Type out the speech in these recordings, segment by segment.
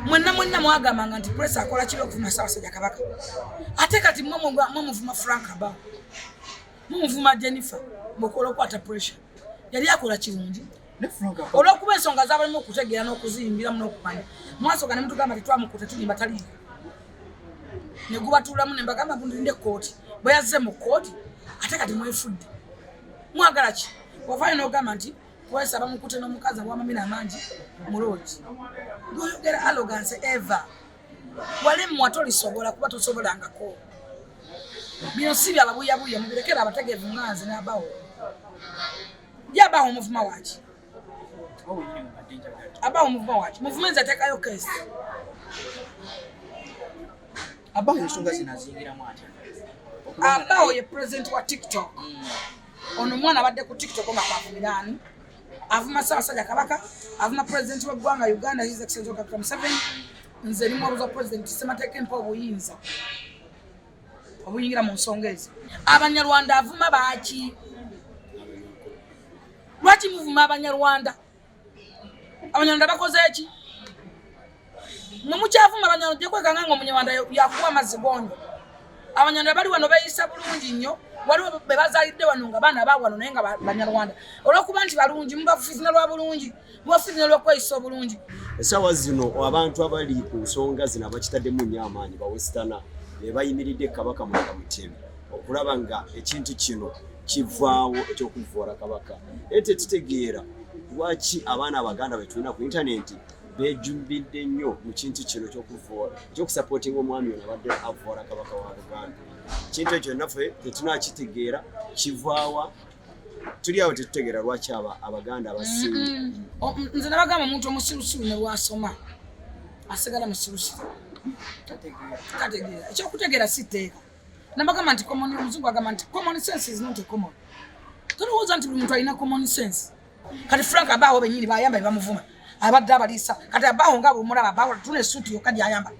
mwenna mwagamba nti press akola kiro okufuna Ssaabasajja Kabaka ate kati mumuvuma Frank Aba mumuvuma Jennifer mukola okwata pressure yali akola kirungi olwokuba ensonga z'abalimu okutegeera n'okuziyimbira n'okumanya mwasooka ne mutugamba tetwamukuta tulimba taliyo ne gubatuulamu ne mbagamba bundinde kooti bwe yazze mu kooti ate kati mwefudde mwagala ki wafaayo n'ogamba nti kwesaba mukute n'omukazi w'amamina amangi muloogi gw'oyogera arrogance eva walemu watolisobola kuba tosobolangako bino si byababuyabuya mubirekera abategeevu nganze n'abawo yabawo omuvuma waki abawo omuvuma waki muvumenzi ateekayo kesi abawo ensonga zinazingira mwati abawo ye president wa TikTok ono mwana abadde ku TikTok omakwavumirani avuma Ssaabasajja Kabaka avuma president w'eggwanga Uganda His Excellency Dr. Museveni nze ni mwabuza president semateeka empa obuyinza obuyingira mu nsonga ezo Abanyarwanda avuma baki lwaki muvuma Abanyarwanda bakoze eki mumukyavuma Abanyarwanda gye kwekanga nga Omunyarwanda yakuwa amazzi gonyo Abanyarwanda bali wano beeyisa bulungi nnyo waliwo be bazaalidde wano nga baana baawano naye nga Banyarwanda olw'okuba nti balungi mubafuuzina lwa bulungi mubafuuzina lw'okweyisa obulungi essaawa zino abantu abali ku nsonga zino abakitaddemu nnyo amaanyi bawesitana be bayimiridde Kabaka Mwanga Mutebi okulaba nga ekintu kino kivaawo ekyokuvuura Kabaka ate tutegeera lwaki abaana Abaganda be tulina ku intaneti bejumbidde nnyo mu kintu kino ky'okuvuura ekyokusapootinga omwami ono abadde avuura Kabaka wa Buganda kintu ekyo naffe tetunakitegeera kivaawa tuli awo tetutegeera lwaki Abaganda abasinga nze nabagamba omuntu omusirusiru ne lwasoma asigala musirusiru kategeera ekyokutegeera si tteeka nabagamba nti omuzungu agamba nti common sense is not a common tolowooza nti buli muntu alina common sense kati Frank Abawo bennyini bayamba bamuvuma abadde abaliisa kati Abawo nga bw'omulaba Abawo tuna essuuti yokka gy'ayamba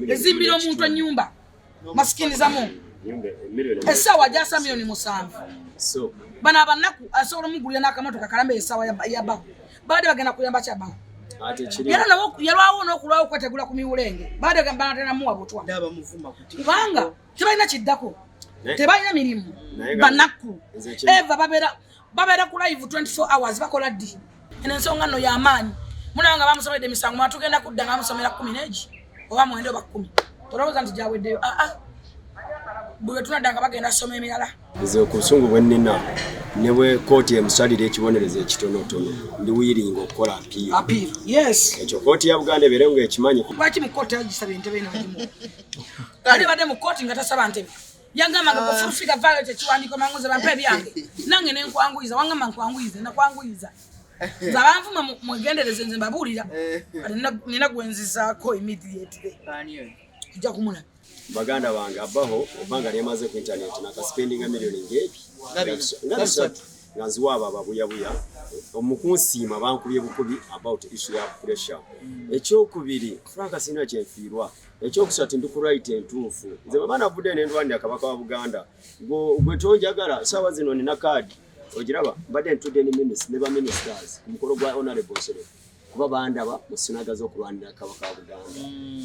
ezimbira omuntu ennyumba masikinizamu essaawa gyasa $7,000,000 bano abannaku asobola omugulira n'akamotoka kalamba essaawa y'Abawo baadde bagenda kuyamba ky'Abawo era yalwawo n'okulwawo okwetegula ku miwulenge baadde banateramuwa butwa kubanga tebalina kiddako tebalina mirimu bannaku eva babeera ku live 24 hours bakola ddi eno ensonga nno y'amaanyi mulaba nga bamusomedde emisango mwatugenda kudda nga bamusomera 10 n'egi oba 9 oba 10 tolowooza nti gyaweddeyo bwe tunadda nga bagenda ssoma emirala nze ku busungu bwe nnina ne bwe kooti emusalira ekibonerezo ekitonotono ndi wiringa okukola apiiro ekyo kooti ya Buganda ebeere ng'ekimanyi lwaki mu kooti agisaba entebe eno bagimu ali badde mu kooti nga tasaba ntebe yangamba nga kufufika Violet ekiwandiiko manguze bampe ebyange nange ne nkwanguyiza wangamba nkwanguyize nakwanguyiza nze abanvuma mwegendereze nze mbabuulira nina gwenzizaako immediately ojja kumulaba Baganda bange Abawo ebbanga lyemaze ku intaneti nakasipendinga miliyoni nga 3 nga nziwaaba ababuyabuya omukunsiima bankubye bukubi about issue ya pressure ekyokubiri Frank sina kyenfiirwa ekyokusatu ndi ku right entuufu nze babaana budde n'endwandira Kabaka wa Buganda gwe tonjagala ssaawa zino nina kaadi ogiraba mbadde ntudde ne minisita ne ba ministers ku mukolo gwa honorable Sele kuba bandaba mu sinaga z'okulwanira Kabaka wa Buganda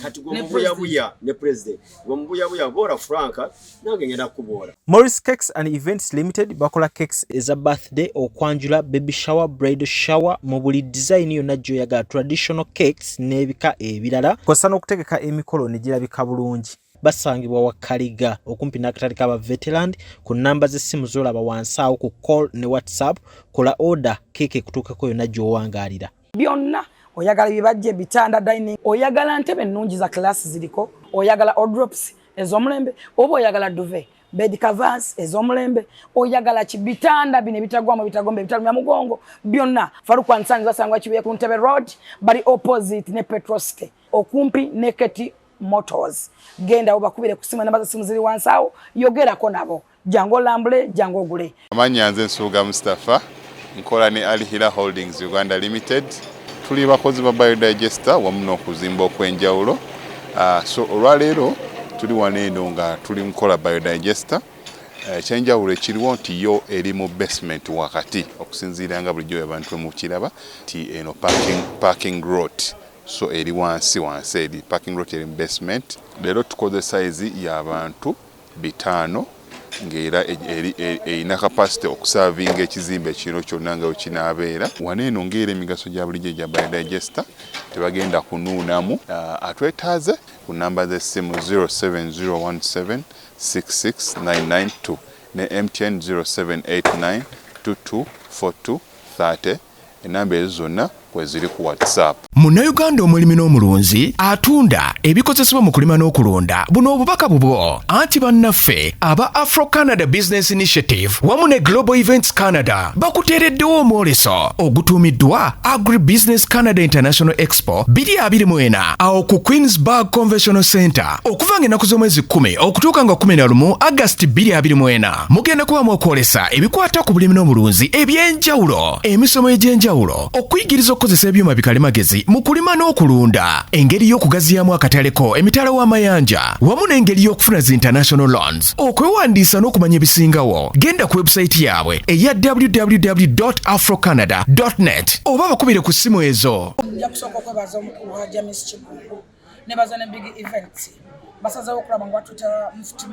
kati gwomubuyabuya ne president gwomubuyabuya bora Frank nange ngenda kuboora. Mor Cakes and Events Limited bakola cakes eza birthday okwanjula baby shower bridal shower mu buli design yonna gy'oyagala traditional cakes n'ebika ebirala kosa n'okutegeka emikolo ne girabika bulungi. Basangibwa wa Kaliga okumpi n'akatale k'aba veteran ku namba z'essimu z'olaba wansi awo ku call ne WhatsApp kola order keke kutuukako yonna gy'owangaalira. Byonna oyagala bibajje bitanda dining oyagala ntebe nnungi za class ziliko oyagala wardrobes ez'omulembe oba oyagala duvet bed covers ez'omulembe oyagala kibitanda bine bitagwamu bitagombe bitalumya mugongo byonna Farukwa Nsangi basangwa kibuye ku Ntebe Road bali opposite ne Petroske okumpi ne Keti Motors genda obakubire kusima namba z'essimu ziri wansi awo yogerako nabo jango lambule jango gule amanya nze Nsuuga Mustafa nkola ne Alihira Holdings Uganda Limited tuli bakozi ba biodigester wamu n'okuzimba okwenjawulo so olwaleero tuli waneeno nga tuli nkola biodigester ekyenjawulo ekiriwo nti yo eri mu basement wakati okusinziira nga bulijjo abantu mu kiraba ti eno parking road so eri wansi eri parking lot eri basement. Leero tukoze size y'abantu 5 ng'era erina capacity okusavinga ekizimbe kino kyonna nga wekinaabeera. Wano eno ng'era emigaso gya bulijjo gya biodigester tebagenda kunuunamu. Atwetaaze ku namba z'essimu 07017669992 ne MTN 0789224230. Enamba ezo zonna kweziri ku WhatsApp. Munnayuganda omulimi n'omulunzi atunda ebikozesebwa mu kulima n'okulunda buno obubaka bubwo anti bannaffe aba Afro Canada Business Initiative wamu ne Global Events Canada bakuteereddewo omwoleso ogutuumiddwa Agri Business Canada International Expo 2024 awo ku Queensburg Convention Center okuva ng'ennaku z'omwezi 10 okutuuka nga 11 August 2024. Mugenda kubamu okwolesa ebikwata ku bulimi n'omulunzi eby'enjawulo, emisomo egy'enjawulo, okuyigiriza okukozesa ebyuma bikalimagezi mu kulima n'okulunda, engeri y'okugaziyaamu akataleko emitala w'amayanja wamu n'engeri y'okufuna zi international loans. Okwewandiisa n'okumanya ebisingawo genda ku website yaabwe eya www.afrocanada.net oba bakubire ku ssimu ezo. Nja kusooka okwebaza omukulu wa James Kigungu nebaza ne big events basazeewo okulaba nga batuta Mufti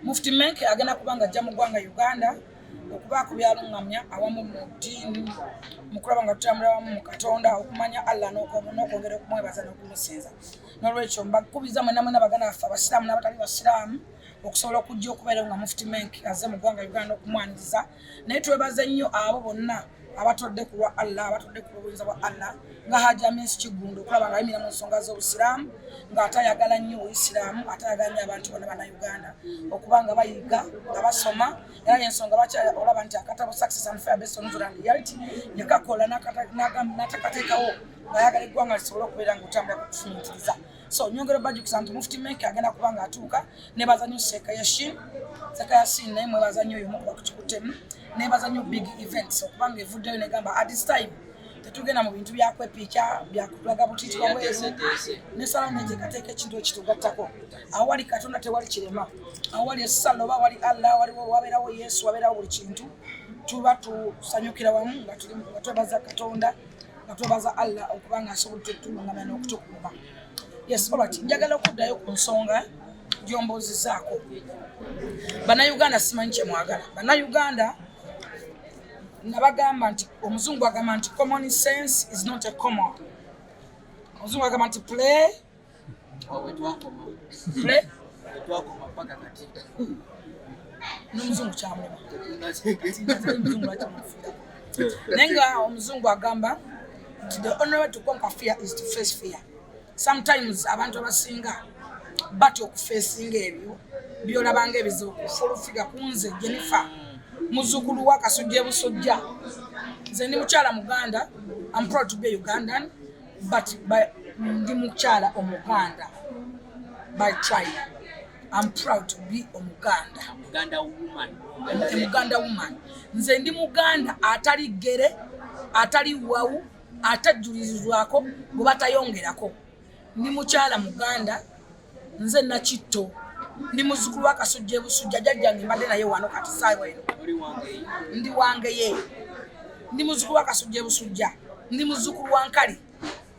Mufti Menk agenda kubanga ajja mu ggwanga Uganda okuba kubyaluŋŋamya awamu mu ddiini mu kulaba nga tutambula wamu mu Katonda okumanya Allah n'okwongera okumwebaza n'okumusinza. N'olwekyo mbakubiza mwenna baganda baffe abasiraamu n'abatali basiraamu okusobola okujja okubeera nga Mufti Menk azze mu ggwanga Uganda okumwaniriza. Naye twebaze nnyo abo bonna abatodde ku lwa Allah, abatodde ku buyinza bwa Allah nga James Kigundu okulaba nga ayimira mu nsonga z'obusiraamu nga atayagala nnyo Obusiraamu, atayagala nnyo abantu bonna Bannayuganda okuba nga bayiga nga basoma. Era y'ensonga lwaki olaba nti akatabo Success and Fair Based on Truth and Reality yakakola n'atakateekawo ng'ayagala eggwanga lisobole okubeera ng'otambula kutufumitiriza. So nyongera bajjukiza nti Mufti Menk agenda kuba nga atuuka. Nebaza nnyo Seeka Yashin naye mwebaza nnyo oyo mukuba ku kikutemu. Nebaza nnyo big events okubanga evuddeyo negamba at this time tetugenda mu bintu byakwepiikya byakutulaga butiiti wabweru nesala negekateeka ekintu ekitugattako. Awo wali Katonda tewali kirema, awo wali essala oba wali Allah wabeerawo Yesu wabeerawo buli kintu tuba tusanyukira wamu nga twebaza Katonda nga twebaza Allah okubanga asobodde tutulungamya n'okutukuuma. Yes, alright, njagala okuddayo ku nsonga gy'ombuuzizaako. Bannayuganda simanyi kye mwagala. Bannayuganda nabagamba nti omuzungu agamba nti common sense is not a common. Omuzungu agamba nti play n'omuzungu kyamulema naye nga omuzungu agamba nti the only way to conquer fear is to face fear. Sometimes abantu abasinga batya okufeesinga ebyo byolabanga ebizibu kufulufiga kunze Jennifer muzzukulu wa Kasujja Busujja. Nze ndi mukyala Muganda. I'm proud to be a Ugandan, but ndi mukyala Omuganda by tribe. I'm proud to be a Muganda woman. Nze ndi Muganda atali gere, atali wawu, atajulizibwako gwe batayongerako. Ndi mukyala Muganda, nze Nakitto. Ndi muzzukulu wa Kasujja Busujja, jjajjange mbadde naye wano kati saawa eno. Ndi wange ye. Ndi muzzukulu wa Kasujja Busujja. Ndi muzzukulu wa Nkali.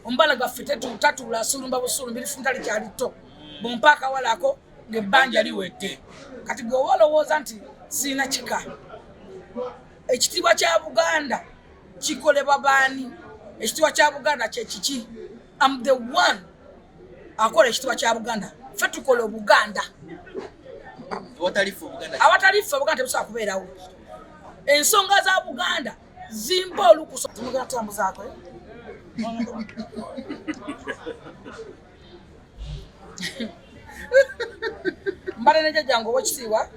Ombala gaffe tatula sulumba busulu mbirifunta likyali tto. Bompaaka walako ng'ebbanja liwedde. Kati gwe olowooza nti sirina kika. Ekitiibwa kya Buganda kikolebwa baani? Ekitiibwa kya Buganda kye kiki? I'm the one akola ekitiibwa kya Buganda. Ffe tukola Obuganda. Awatalifu Obuganda tebusobola kubeerawo. Ensonga za Buganda zimba olukuso. Tumugenda tutambuzaako. Mbale ne jjajjange ow'ekitiibwa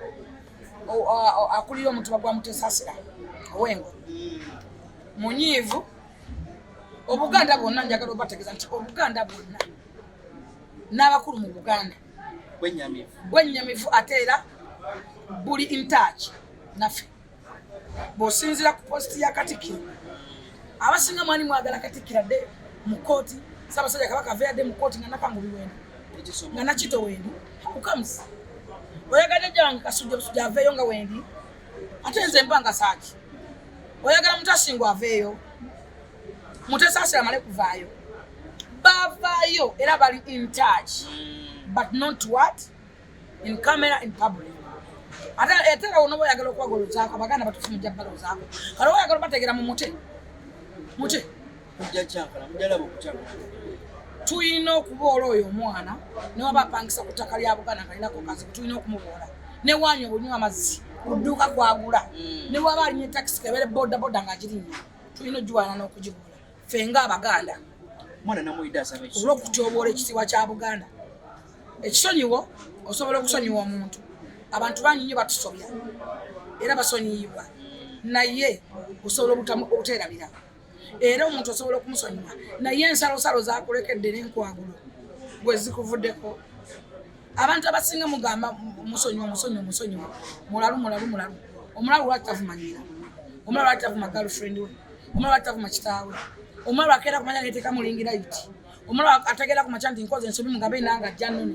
akulira omutuba gwa Mutesasira Owengo. Munyiivu. Obuganda bwonna njagala obategeeza nti Obuganda bwonna n'abakulu mu Buganda bwennyamivu ate era buli in touch naffe. Bw'osinziira ku positi ya Katikkiro abasinga mwani mwagala Katikkiro dde mu kooti Ssaabasajja Kabaka aveeradde mu kooti nga Nakangubi wendo nga Nakitto wendi ukamusi oyagala jjange Kasujja Busujja aveeyo nga wendi ate nze mba nga saaki oyagala mutasingo aveeyo mutesasira male kuvaayo bavaayo era bali in touch but not what in camera in public ate etera ono boyagala okwagolozaako abaganda batufumujja balozaako kale oyagala bategera mu mute mujja kyankala mujjalabo kukyakala tuyina okuboola oyo omwana ne waba apangisa ku ttaka lya Buganda kalinako kazi tuyina okumuboola ne wanywa bunywa amazzi kudduka kwagula ne waba alinye taxi kebere boda ng'agirinya tuyina ogiwaana n'okugiboola ffe ng'Abaganda mwana namuyidde asaba olw'okutyoboola ekitiibwa kya Buganda ekisonyiwo osobola okusonyiwa omuntu abantu bangi nnyo batusobya era basonyiyibwa naye osobola obuteerabira era omuntu osobola okumusonyiwa naye ensalosalo zakulekedde n'enkwagulo bwe zikuvuddeko abantu abasinga mugamba musonyiwa mulalu omulalu lwatavuma nnyina omulalu lwatavuma girlfriend we omulalu lwatavuma kitaawe omulalu akeera kumanya neteeka mulingira iti omulalu ategeera kumakya nti nkoze ensobi mugambe nanga ajja nnone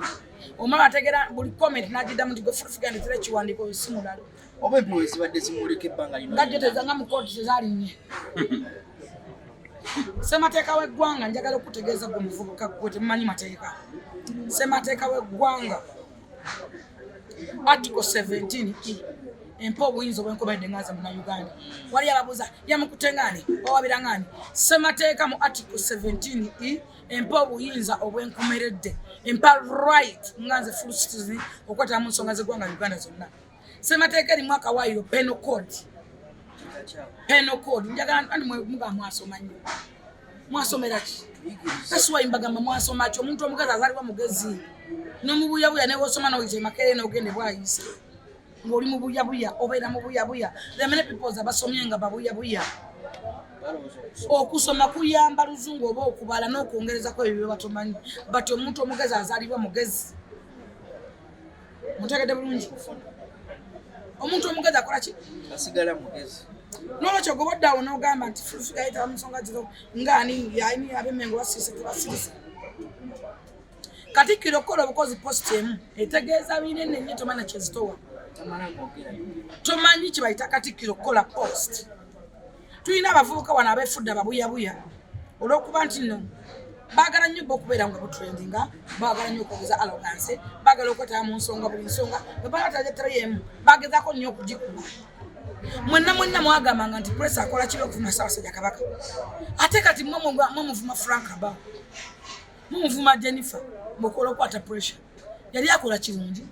omulalu ategeera buli comment n'agiddamu nti gwe fulufugandetera ekiwandiiko si mulalu oba employi zibadde zimuleka ebbanga lino ngajjo tezanga mu kooti tezaalinnye Semateeka w'eggwanga njagala okutegeeza gwe muvubuka gwe temumanyi mateeka Semateeka w'eggwanga Article 17 empa obuyinza obwenkomeredde ngaaza mu Uganda wali ababuuza yamukutengani owabirangani Semateeka mu Article 17 empa obuyinza obwenkomeredde empa right nganze full citizen okwetaba mu nsonga z'eggwanga Uganda zonna Semateeka erimu akawaayiro penal code njagala andi mwemuga mwasoma nnyo mwasomera ki kasuwa imbagamba mwasoma ki omuntu omugazi azalibwa mugezi nomubuyabuya newe osoma noyite makere nogende bwayise ng'oli mubuyabuya obeera mubuyabuya the many people abasomye nga babuyabuya okusoma kuyamba luzungu oba okubala n'okwongerezako ebyo batomanyi but omuntu omugazi azalibwa mugezi mutegedde bulungi omuntu omugazi akola ki asigala mugezi n'olwekyo goboddawo n'ogamba nti fulufuga yayitaba mu nsonga ziro ng'ani yaini abemengo basiise tebasirise Katikkiro kola obukozi post emu etegeeza binene nnyo tomanyi kyezitowa tomanyi kye bayita Katikkiro kola post tulina abavubuka wano abeefudde ababuyabuya olw'okuba nti nno baagala nnyo okubeera nga butrendinga baagala nnyo okwogeza arrogance baagala okwetaba mu nsonga buli nsonga bwe balatajatera yemu bagezaako nnyo okugikuba mwenna mwagambanga nti press akola kiri okuvuma Ssaabasajja Kabaka ate kati muvuma Frank Abawo muvuma Jennifer mukola okwata pressure yali akola kirungi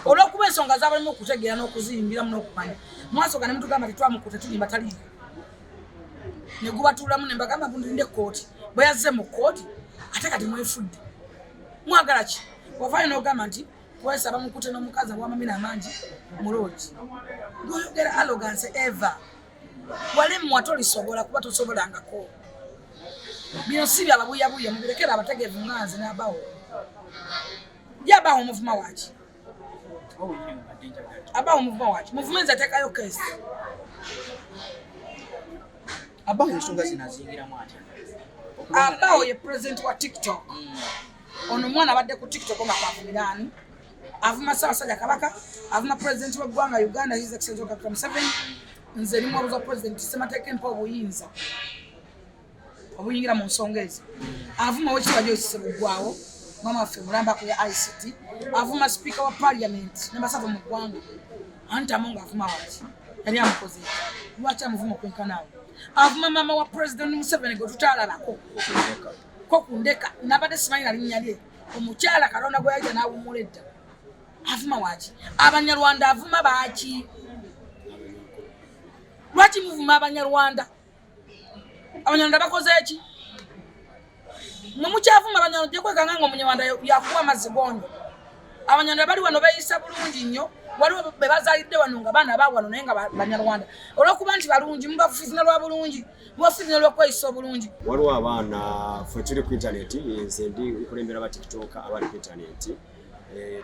olw'okuba ensonga z'abalimu okutegeera n'okuziyimbiramu n'okumanya mwasooka ne mutugamba tetwamukuta tulimba taliiyo ne gubatuulamu ne mbagamba bundinde kooti bwe yazze mu kooti ate kati mwefudde mwagala ki wavaayo n'ogamba nti kwesaba mukute n'omukazi aw'amamina amangi muloogi ng'oyogera arrogance eva walemmwa tolisobola kuba tosobolangako bino si byababuyabuya mubirekera abategeevu nganze n'abawo yabawo omuvuma waki abawo omuvuma waki muvumenzi ateekayo kesi abawo ensonga zinazingiramu atya abawo ye president wa TikTok ono mwana abadde ku TikTok nga kwavumira ani avuma Ssaabasajja Kabaka avuma president w'eggwanga Uganda His Excellency Dr. Museveni nze ni mwabuza president Semateeka empa obuyinza obuyingira mu nsonga ezo avuma wekitiibwa Joyce Buggwawo mama waffe mulambako ya ICT avuma speaker wa parliament nembasatu mu ggwanga Antamu ng'avuma waki yali amukoze lwaki amuvuma okwenkanaawo avuma mama wa president Museveni gwe tutaalabako ko kundeka nabadde simanyi na linnya lye omukyala Kalonda gwe yajja n'awummula edda avuma waki Abanyarwanda avuma baaki lwaki muvuma Abanyarwanda Abanyarwanda bakoze eki mwe mukyavuma Abanyarwanda gye kwekanga nga Omunyarwanda yakuwa amazzi gonyo Abanyarwanda bali wano beeyisa bulungi nnyo waliwo be bazaalidde wano nga baana baawano naye nga Banyarwanda olw'okuba nti balungi mubafiizina lwa bulungi mubafiizina lw'okweyisa obulungi waliwo abaana ffe tuli ku intaneti nze ndi nkulembera ba TikTok abali ku intaneti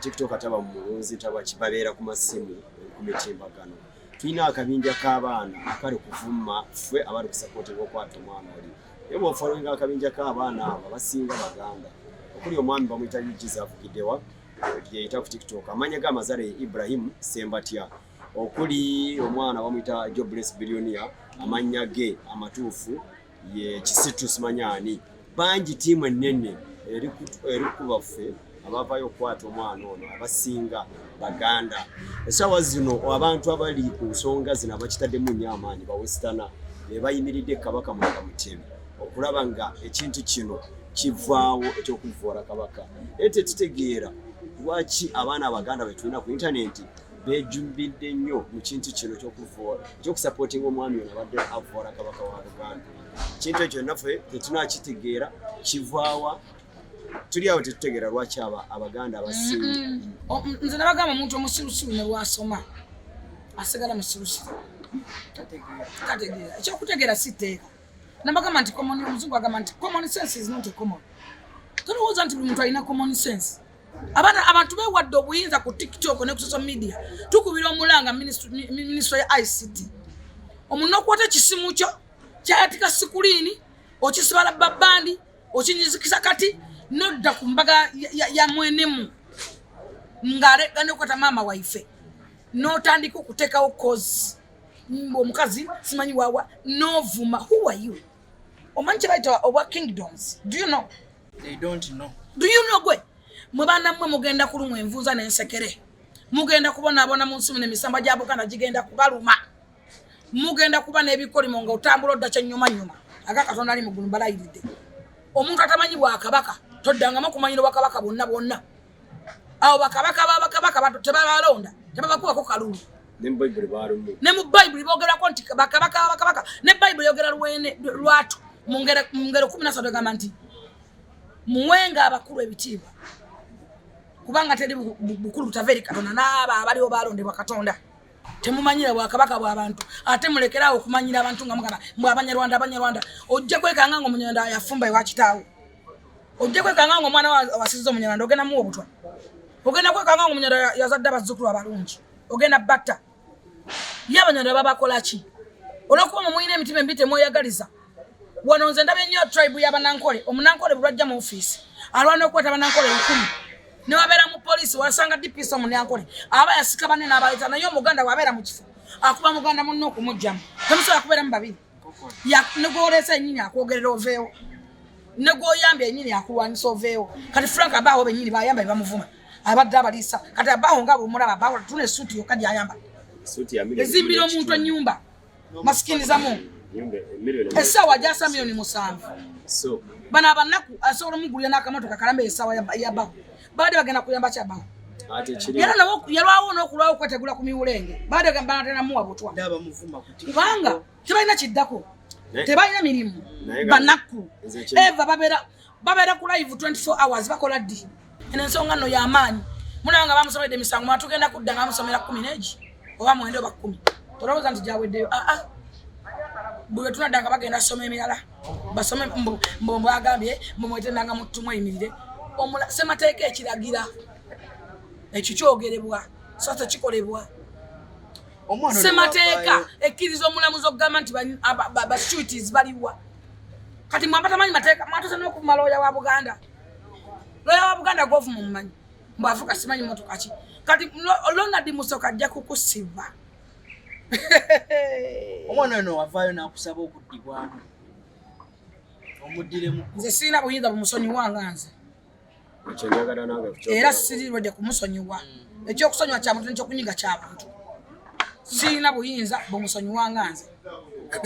TikTok ataba mu mulunzi taba kibabeera ku masimu ku mitimbagano tulina akabinja k'abaana akali kuvuma ffe abali kusapootinga okwata omwana oli ebo ofollowinga akabinja k'abaana abo abasinga Baganda okuli omwami bamuyita Yujiza avugiddewa yeyita ku TikTok amanya g'amazale Ibrahim Sembatya okuli omwana bamuyita Jobless Billionaire amanya ge amatuufu ye Kisitu simanyani banji tiimu ennene eri kubaffe abavayo okwata omwana ono abasinga baganda esawa zino abantu abali ku nsonga zino abakitaddemu nnyo amaanyi bawesitana ne bayimiridde Kabaka mu Mutemi okulaba nga ekintu kino kivaawo ekyokuvuura Kabaka ete tutegeera lwaki abaana abaganda betulina ku intaneti bejumbidde nnyo mu kintu kino ekyokuvuura ekyokusapootinga omwami ono abadde avuura Kabaka wa Buganda kintu ekyo naffe tetunakitegeera kivaawa tuli awo tetutegeera lwaki abaganda abasinga nze nabagamba omuntu omusirusiru ne lwasoma asigala musirusiru tategeera ekyokutegeera siteeka nabagamba nti omuzungu agamba nti common sense is not a common tolowooza nti buli muntu alina common sense abantu bewadde obuyinza ku TikTok ne ku social media tukubira omulanga ministry ya ICT omuntu okwata ekisimu kyo kyayatika sikuliini okisibala babandi okinyizikisa kati nodda ku mbaga ya mwenemu ng'alega n'okwata maama waife n'otandika okuteekawo cause omukazi simanyi waawa n'ovuma who are you omanyi kye bayita obwa kingdoms do you know They don't know. do you know gwe mwe baana mmwe mugenda kulumwa envuuza n'ensekere mugenda kubonaabona mu nsi n'emisamba gya Buganda gigenda kubaluma mugenda kuba n'ebikolimo nga otambula odda kyennyumanyuma aga Katonda ali mu ggulu mbalayiridde omuntu atamanyi bwa Kabaka toddangamu kumanyira bwa Kabaka bonna awo bakabaka tebabalonda tebabakubako kalulu ne mu Bible balumu ne mu Bible boogerako nti bakabaka ne Bible yogera lwatu mu ngero 13 egamba nti muwenga abakulu ebitiibwa kubanga teri bukulu butava eri Katonda n'abo abaliwo balondebwa Katonda temumanyira bwa Kabaka bw'abantu ate mulekerawo okumanyira abantu nga mugamba mbwe abanyarwanda ojja kwekanga nga omunyarwanda yafumba ewa kitaawe ojja kwekanga nga omwana wasiziza omunyarwanda ogenda muwa obutwa ogenda kwekanga nga omunyarwanda yazadde abazzukulu abalungi ogenda batta ye abanyarwanda babakola ki olwokuba mumuyina emitima embi temweyagaliza wano nze ndaba ennyo tribe y'abanankole omunankole bulwajja mu ofiisi alwana okweta abanankole 10 ne wabeera mu poliisi wasanga DPS omunankole aba yasika banne n'abaleeta naye omuganda wabeera mu kifo akuba muganda munno okumugjamu temusobola kubeeramu babiri negwoleesa ennyini akwogerera oveewo negwoyambye ennyini akulwanisa oveewo kati Frank abaawo bennyini bayamba ebamuvuma abadde abaliisa kati abaawo nga bwemulaba abaawo tuna esuuti yokka gyayamba ezimbira omuntu ennyumba masikinizamu essaawa gyasa $7,000,000 bano abannaku asobola omugulira n'akamotoka kalamba essaawa yabawo baade bagenda kuyamba kyabawo era nabo yalwawo n'okulwawo okwetegula ku miwulenge baade banatenamuwa butwa kubanga tebalina kiddako tebalina mirimu banaku eva babeera ku live 24 hours bakola ddi eno ensonga nno y'amaanyi mulaba nga bamusomedde emisango mwana tugenda kudda nga bamusomera 10 n'egi oba 9 oba 10 tolowooza nti gyaweddeyo bwe tunadda nga bagenda soma emirala basome mbagambye mwetendanga mutumu eyimirire semateeka ekiragira ekyo kyogerebwa so tekikolebwa semateeka ekkiriza omulamuzi okugamba nti basuities baliwa kati mwabatamanyi mateeka mwatuse n'okuvuma looya wa Buganda looya wa Buganda gwovuma omumanyi mbwavuka simanyi motoka ki kati Ronald Musoka ajja kukusiba omwana ono wavaayo n'akusaba okuddibwamu omuddiremu nze sirina buyinza bumusonyiwanga nze era sirirwedde kumusonyiwa ekyokusonyiwa kya muntu nekyokunyiga ky'abantu sirina buyinza bumusonyiwanga nze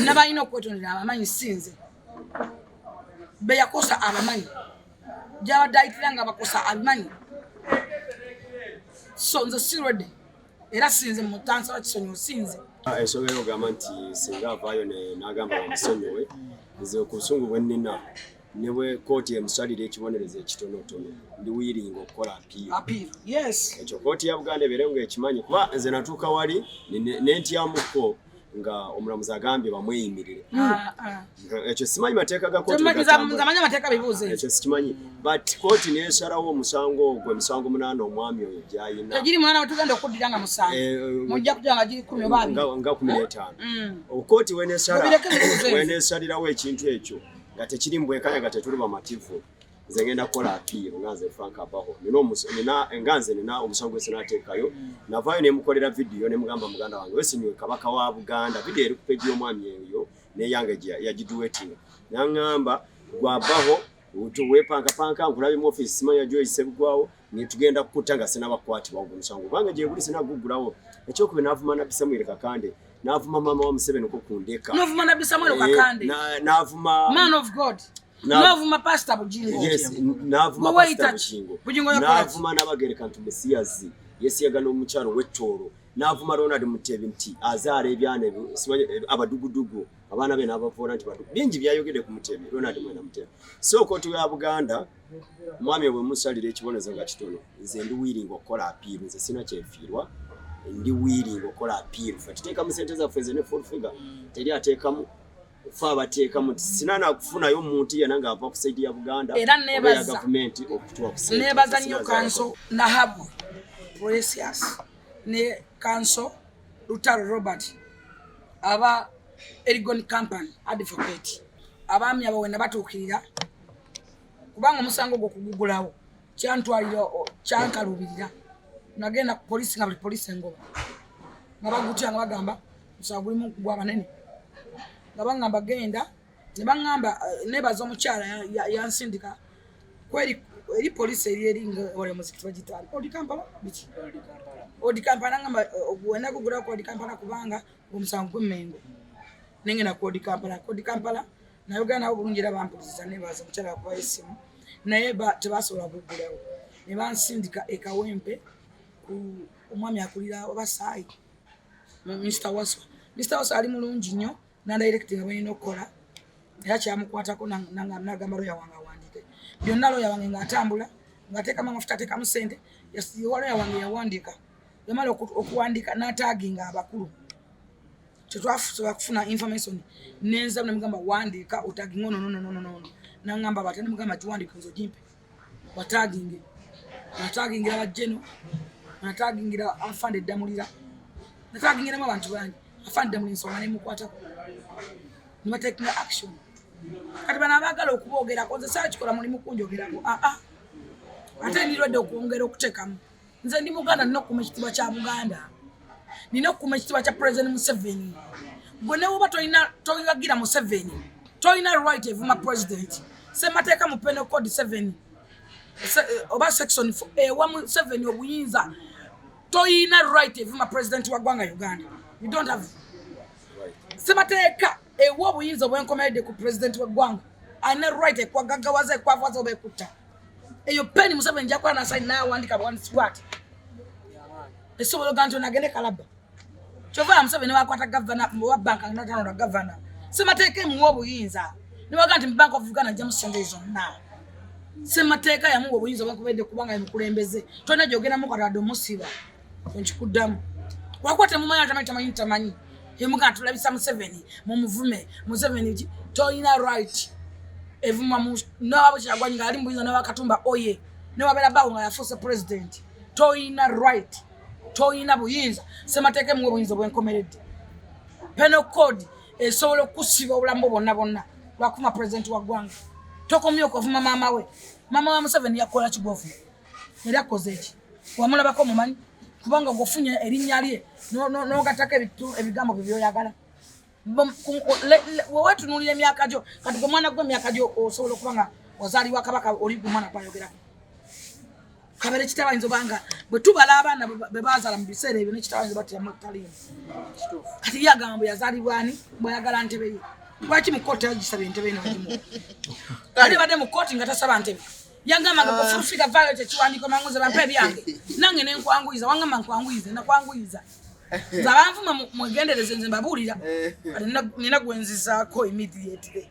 nabalina okwetondera abamanyi sinze beyakosa abamanyi gyabadde ayitira nga bakosa abimanyi so nze sirwedde era sinze mutansaba kisonyiwo sinze ensonga yogamba nti singa avaayo n'agamba bamusonyiwe nze okubusungu bwe nnina ne bwe kooti emusalira ekibonerezo ekitonotono ndi wiringa okukola apiiro ekyo kooti ya Buganda ebeere ng'ekimanyi kuba nze natuuka wali nentyamuko nga omulamuzi agambye bamweyimirire ekyo simanyi mateeka ga kooti ekyo sikimanyi but kooti nesalawo omusango ogwo emisango 8 omwami oyo gyayina giri 8 wetugenda okuddira nga musango mujja kujja nga giri 10 oba nga 15 kooti wenesalirawo ekintu ekyo nga tekiri mbwenkanya nga tetuli bamativu nze ngenda kola appeal nganze Frank Abaho nina enganze nina omusango sinatekayo navayo ne mukolera video ne mugamba muganda wange wesinywe Kabaka wa Buganda video eri ku page y'omwami eyo ne yange yagiduwetinga nangamba gwa Abaho wepanka nkulabe mu office simanya Joyce Sebugwawo ni tugenda kukutanga sina bakwati wago musango bange je guli sina gugulawo ekyo kube navuma na Samuel Kakande navuma mama wa Museveni ko kundeka navuma na Samuel Kakande navuma man of God navuma pastor Bujingo yes navuma pastor Bujingo navuma nabagereka ntu Mesiyazi yesiyaga no mucharo wetoro navuma Ronald Mutebi nti azare ebyane abadugudugu abana be n'abavora nti badu bingi byayogede ku Mutebi Ronald Mwena Mutebi so koti ya Buganda mwami we musalire ekibonezo nga kitono nze ndi wiringo okola appeal nze sina kyefirwa ndi wiringo okola appeal fati teka mu sente za feze ne full figure teri atekamu fa batekamu sinana kufuna yo muntu yananga ava ku side ya Buganda era nebaza government okutuwa ku side nebaza nyo kanso na habu precious ne kanso Lutaro Robert aba Erigon Company advocate abami abawena batukirira kubanga musango go kugugulawo kyantwaliro kyankalubirira nagenda ku police nga police ngoba ngabagutya ngabagamba musango limu kugwa abanene ngabangamba genda ne bangamba nebaza omukyala yansindika kweri eri police eringa ole muziki twagitali odi Kampala bichi odi Kampala ngamba wena kugura ko odi Kampala kubanga omusango gwemengo nengena ko odi Kampala na Uganda obulungira bampuliza nebaza omukyala kwa esimu naye tebasobola kugulawo ne bansindika ekawempe ku omwami akulira abasayi Mr. Waswa ali mulungi nnyo na directing abanyina okukola era kyamukwatako nagamba loya wange awandike byonna loya wange ng'atambula ng'ateeka amafuta ateekamu ssente loya wange yawandika yamala okuwandika n'ataaginga abakulu tetwafusobola kufuna information nenza nemugamba wandika otaginga no nangamba bati nemugamba kiwandika nzo jimpe wataginge natagingira abajeno natagingira afande damulira natagingira abantu bangi afande damulira nsonga nemukwatako nima taking action kati bana bagala okubogera konze saachikola mulimu kunjogerako ate ndirwedde okwongera okutekamu nze ndi Muganda nina okukuma ekitiibwa kya Buganda nina okukuma ekitiibwa kya President Museveni gwe ne woba toyigagira Museveni toyina right evuma president semateeka mu penal code 7 oba section 4 wa Museveni obuyinza toyina right evuma president wa gwanga Uganda you don't have semateeka ewa obuyinza obwenkomerede ku president wa gwanga ana right ekwagagawaza ekwavaza obekutta eyo peni Museveni jakwa na sign na wandika one squat esobola ganto nagende kalaba chova Museveni wakwata governor wa bank na tano governor semateeka mu obuyinza ni waganti Bank of Uganda James Sendezo na semateeka ya mu obuyinza obwenkomerede kubanga emukulembeze tona jogena mu karado musiba nchikudamu wakwate mu manya tamanyi yemuga tulabisa Museveni mumuvume Museveni toyina right evuma mu no abo kyagwanyinga ali mbuyinza na Katumba oye ne wabera bawo nga yafuuse president toyina right toyina buyinza semateeke mu obuyinza obwenkomerede penal code esobola okusiba obulambo bonna lwakuma president wa gwanga tokomyo okuvuma mama wa Museveni yakola kibovu era kozeeki wamulabako mumanyi kubanga gofunya erinnya lye no gataka ebigambo byoyagala wewe tunulira emyaka gyo kati gwe mwana gwe emyaka gyo osobola okubanga wazaliwa Kabaka oli ku mwana kwayogera kabere kitabanyizo banga bwe tubala abaana bebazala mu biseera ebyo nekitabanyizo batya mu talimu kati yagambo yazalibwani bwayagala ntebe ye lwaki mu koti agisabye ntebe eno ndimu ali bade mu koti nga tasaba ntebe yangama nga kufika violet ekiwandiko manguze bampe byange nange nenkwanguyiza wangama nkwanguyize nakwanguyiza zabanvuma mwegendereze nze mbabulira nina gwenzizako immediately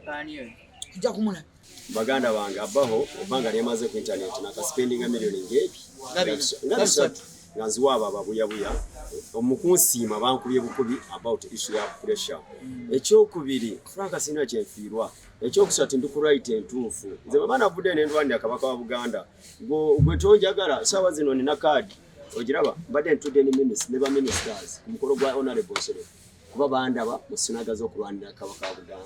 ija kumula baganda bange Abaho obanga lyemaze ku internet nakaspendinga millioni ngepi ngabisatu ngaziwaba ababuyabuya omukunsiima bankubye bukubi about issue ya pressure ekyokubiri Frank sina kyenfiirwa ekyokusatu ndi ku right entuufu nze mabana budde nendwandya Kabaka wa Buganda gwe tonjagala sawa zino nina card ogiraba mbadde ntudde ni ministers ne ba ministers kumukolo gwa honorable Sele kuba bandaba mu sinaga z'okulwanira Kabaka wa Buganda.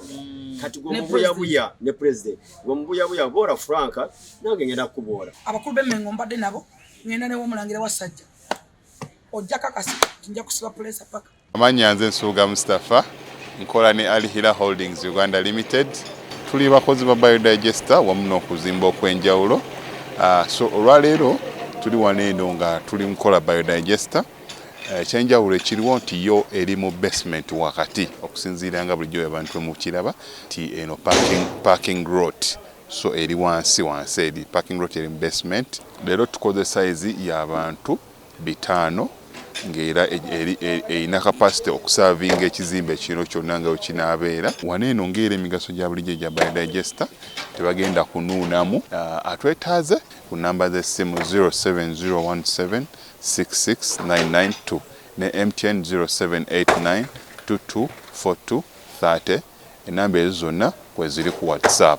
Kati gwe mubuyabuya ne president gwe mubuyabuya bora Franka nange ngenda kuboora. Abakulu b'Emmengo mbadde nabo ngenda ne w'omulangira wa Sajja. Ojja kakasi njja kusiba place paka. Amanya nze Nsuuga Mustafa nkola ne Alihira Holdings Uganda Limited. Tuli bakozi ba biodigester wamu n'okuzimba okw'enjawulo. So olwaleero tuli waneeno nga tuli nkola biodigester. Ekyenjawulo ekiriwo nti yo eri mu basement wakati okusinziira nga bulijjo abantu mu kiraba ti eno parking lot. So eri wansi eri parking lot eri mu basement. Leero tukoze size y'abantu 5 ng'era erina capacity okusavinga ekizimbe kino kyonna nga wekinaabeera. Waneeno ng'era emigaso gya bulijjo gya biodigester tebagenda kunuunamu. Atwetaaze ku namba z'essimu 07017669992 ne MTN 0789224230. Enamba ezo zonna kweziri ku WhatsApp.